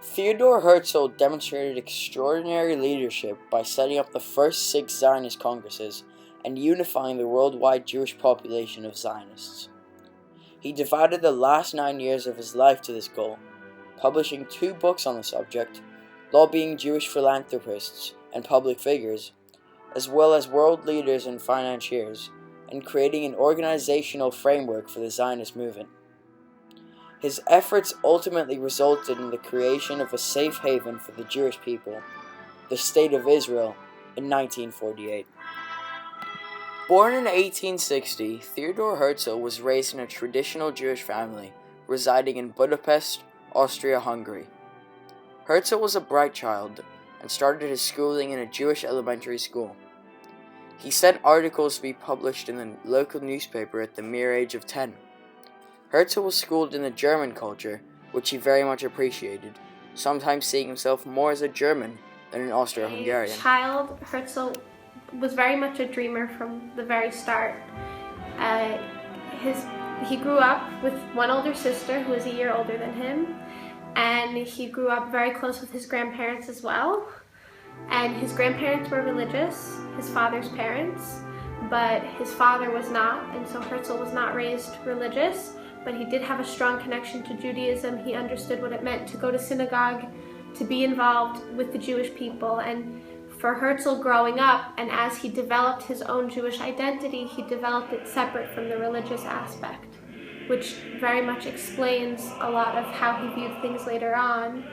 Theodor Herzl demonstrated extraordinary leadership by setting up the first 6 Zionist congresses and unifying the worldwide Jewish population of Zionists. He devoted the last 9 years of his life to this goal, publishing 2 books on the subject, lobbying Jewish philanthropists and public figures, as well as world leaders and financiers, and creating an organizational framework for the Zionist movement. His efforts ultimately resulted in the creation of a safe haven for the Jewish people, the State of Israel, in 1948. Born in 1860, Theodor Herzl was raised in a traditional Jewish family residing in Budapest, Austria-Hungary. Herzl was a bright child and started his schooling in a Jewish elementary school. He sent articles to be published in the local newspaper at the mere age of 10. Herzl was schooled in the German culture, which he very much appreciated, sometimes seeing himself more as a German than an Austro-Hungarian. As a child, Herzl was very much a dreamer from the very start. He grew up with one older sister who was a year older than him, and he grew up very close with his grandparents as well. And his grandparents were religious, his father's parents, but his father was not, and so Herzl was not raised religious, but he did have a strong connection to Judaism. He understood what it meant to go to synagogue, to be involved with the Jewish people. And for Herzl growing up, and as he developed his own Jewish identity, he developed it separate from the religious aspect, which very much explains a lot of how he viewed things later on.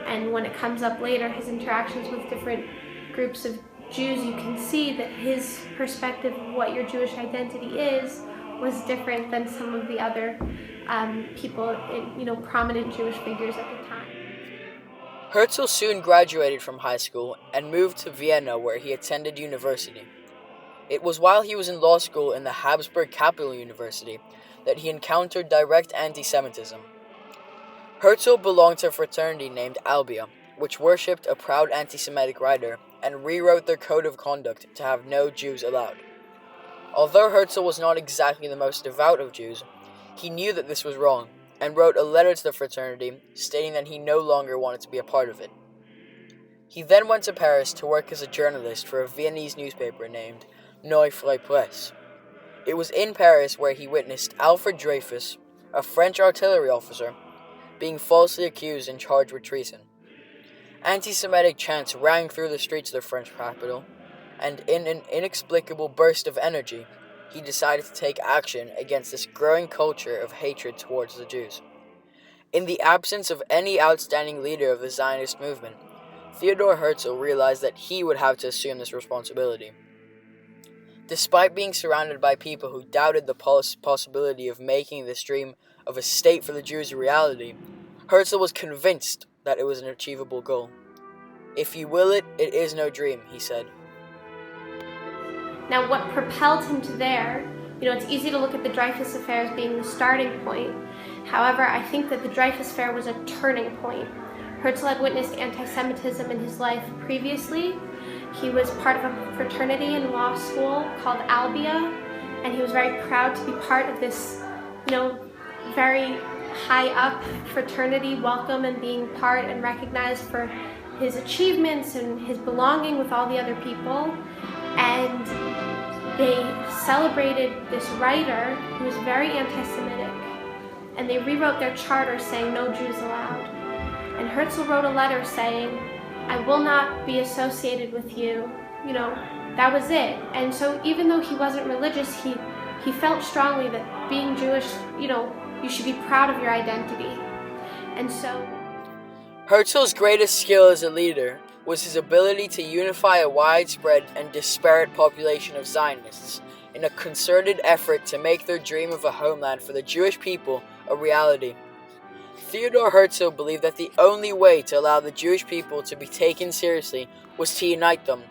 And when it comes up later, his interactions with different groups of Jews, you can see that his perspective of what your Jewish identity is was different than some of the other people, prominent Jewish figures at the time. Herzl soon graduated from high school and moved to Vienna, where he attended university. It was while he was in law school in the Habsburg Capital University that he encountered direct anti-Semitism. Herzl belonged to a fraternity named Albia, which worshipped a proud anti-Semitic writer and rewrote their code of conduct to have no Jews allowed. Although Herzl was not exactly the most devout of Jews, he knew that this was wrong, and wrote a letter to the fraternity stating that he no longer wanted to be a part of it. He then went to Paris to work as a journalist for a Viennese newspaper named Neue Freie Presse. It was in Paris where he witnessed Alfred Dreyfus, a French artillery officer, being falsely accused and charged with treason. Anti-Semitic chants rang through the streets of the French capital, and in an inexplicable burst of energy, he decided to take action against this growing culture of hatred towards the Jews. In the absence of any outstanding leader of the Zionist movement, Theodor Herzl realized that he would have to assume this responsibility. Despite being surrounded by people who doubted the possibility of making this dream of a state for the Jews a reality, Herzl was convinced that it was an achievable goal. "If you will it, it is no dream," he said. Now, what propelled him to there, it's easy to look at the Dreyfus Affair as being the starting point. However, I think that the Dreyfus Affair was a turning point. Herzl had witnessed anti-Semitism in his life previously. He was part of a fraternity in law school called Albia, and he was very proud to be part of this, very high up fraternity, welcome and being part and recognized for his achievements and his belonging with all the other people. And they celebrated this writer who was very anti-Semitic, and they rewrote their charter saying no Jews allowed. And Herzl wrote a letter saying, "I will not be associated with you." That was it. And so even though he wasn't religious, he felt strongly that being Jewish, you should be proud of your identity. And so Herzl's greatest skill as a leader was his ability to unify a widespread and disparate population of Zionists in a concerted effort to make their dream of a homeland for the Jewish people a reality. Theodor Herzl believed that the only way to allow the Jewish people to be taken seriously was to unite them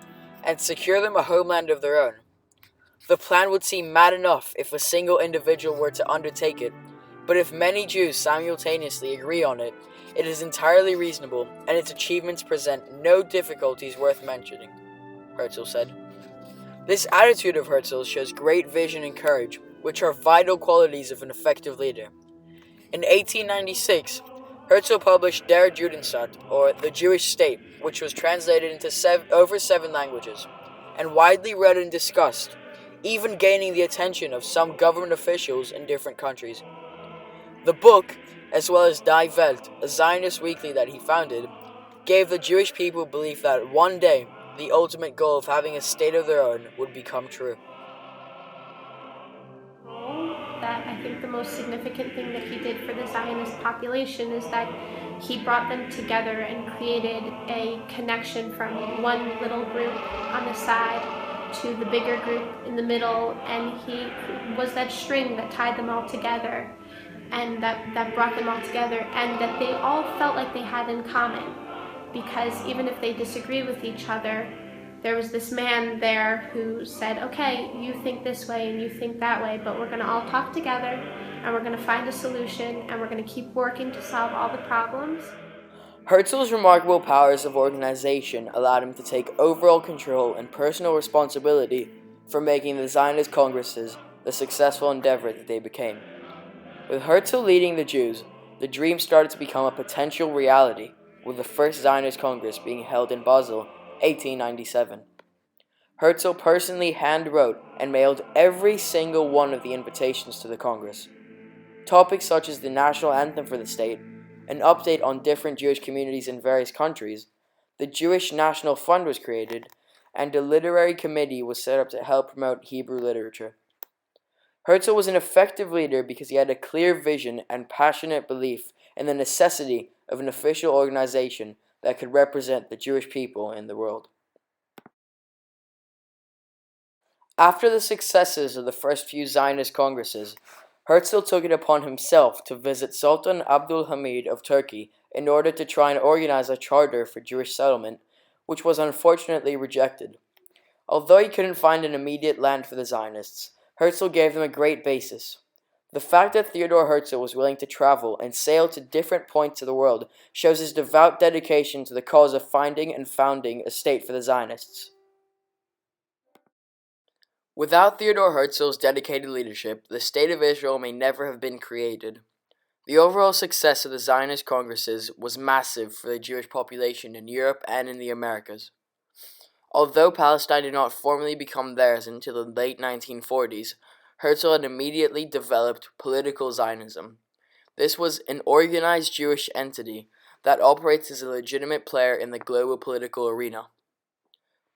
and secure them a homeland of their own. The plan would seem mad enough if a single individual were to undertake it, but if many Jews simultaneously agree on it, it is entirely reasonable, and its achievements present no difficulties worth mentioning, Herzl said. This attitude of Herzl's shows great vision and courage, which are vital qualities of an effective leader. In 1896, Herzl published Der Judenstaat, or The Jewish State, which was translated into over 7 languages, and widely read and discussed, even gaining the attention of some government officials in different countries. The book, as well as Die Welt, a Zionist weekly that he founded, gave the Jewish people belief that one day, the ultimate goal of having a state of their own would become true. That I think the most significant thing that he did for the Zionist population is that he brought them together and created a connection from one little group on the side to the bigger group in the middle, and he was that string that tied them all together and that brought them all together, and that they all felt like they had in common, because even if they disagree with each other, there was this man there who said, okay, you think this way and you think that way, but we're going to all talk together and we're going to find a solution and we're going to keep working to solve all the problems. Herzl's remarkable powers of organization allowed him to take overall control and personal responsibility for making the Zionist Congresses the successful endeavor that they became. With Herzl leading the Jews, the dream started to become a potential reality, with the first Zionist Congress being held in Basel, 1897. Herzl personally hand-wrote and mailed every single one of the invitations to the Congress. Topics such as the national anthem for the state, an update on different Jewish communities in various countries, the Jewish National Fund was created, and a literary committee was set up to help promote Hebrew literature. Herzl was an effective leader because he had a clear vision and passionate belief in the necessity of an official organization that could represent the Jewish people in the world. After the successes of the first few Zionist Congresses, Herzl took it upon himself to visit Sultan Abdul Hamid of Turkey in order to try and organize a charter for Jewish settlement, which was unfortunately rejected. Although he couldn't find an immediate land for the Zionists, Herzl gave them a great basis. The fact that Theodor Herzl was willing to travel and sail to different points of the world shows his devout dedication to the cause of finding and founding a state for the Zionists. Without Theodor Herzl's dedicated leadership, the State of Israel may never have been created. The overall success of the Zionist Congresses was massive for the Jewish population in Europe and in the Americas. Although Palestine did not formally become theirs until the late 1940s, Herzl had immediately developed political Zionism. This was an organized Jewish entity that operates as a legitimate player in the global political arena.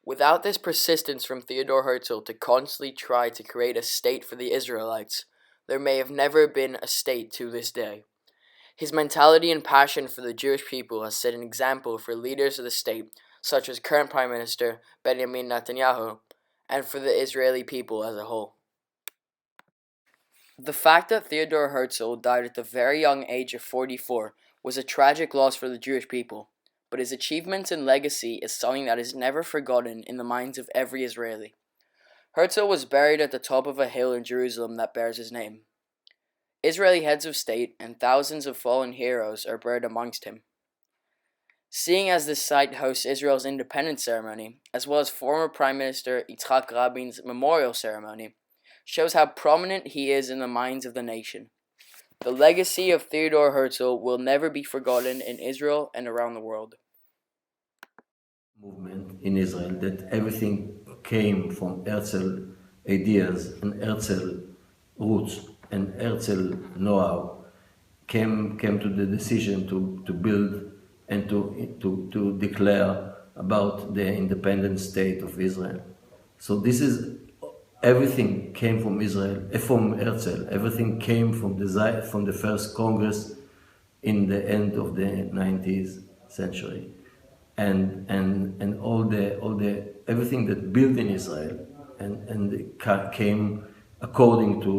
Without this persistence from Theodor Herzl to constantly try to create a state for the Israelites, there may have never been a state to this day. His mentality and passion for the Jewish people has set an example for leaders of the state, such as current Prime Minister Benjamin Netanyahu, and for the Israeli people as a whole. The fact that Theodor Herzl died at the very young age of 44 was a tragic loss for the Jewish people, but his achievements and legacy is something that is never forgotten in the minds of every Israeli. Herzl was buried at the top of a hill in Jerusalem that bears his name. Israeli heads of state and thousands of fallen heroes are buried amongst him. Seeing as this site hosts Israel's independence ceremony, as well as former Prime Minister Yitzhak Rabin's memorial ceremony, shows how prominent he is in the minds of the nation. The legacy of Theodor Herzl will never be forgotten in Israel and around the world. Movement in Israel, that everything came from Herzl ideas and Herzl roots and Herzl know-how, came to the decision to build and to declare about the independent state of Israel. So this is everything came from Israel, from Herzl. Everything came from the first Congress in the end of the 19th century, and all the everything that built in Israel and came according to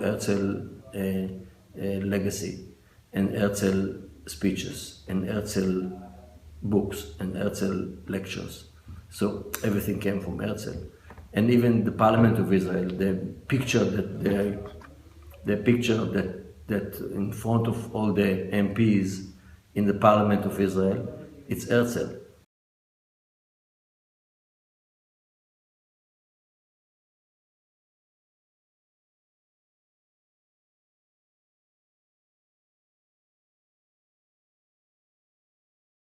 Herzl legacy and Herzl speeches and Herzl books and Herzl lectures. So everything came from Herzl. And even the Parliament of Israel, the picture that in front of all the MPs in the Parliament of Israel, it's Herzl.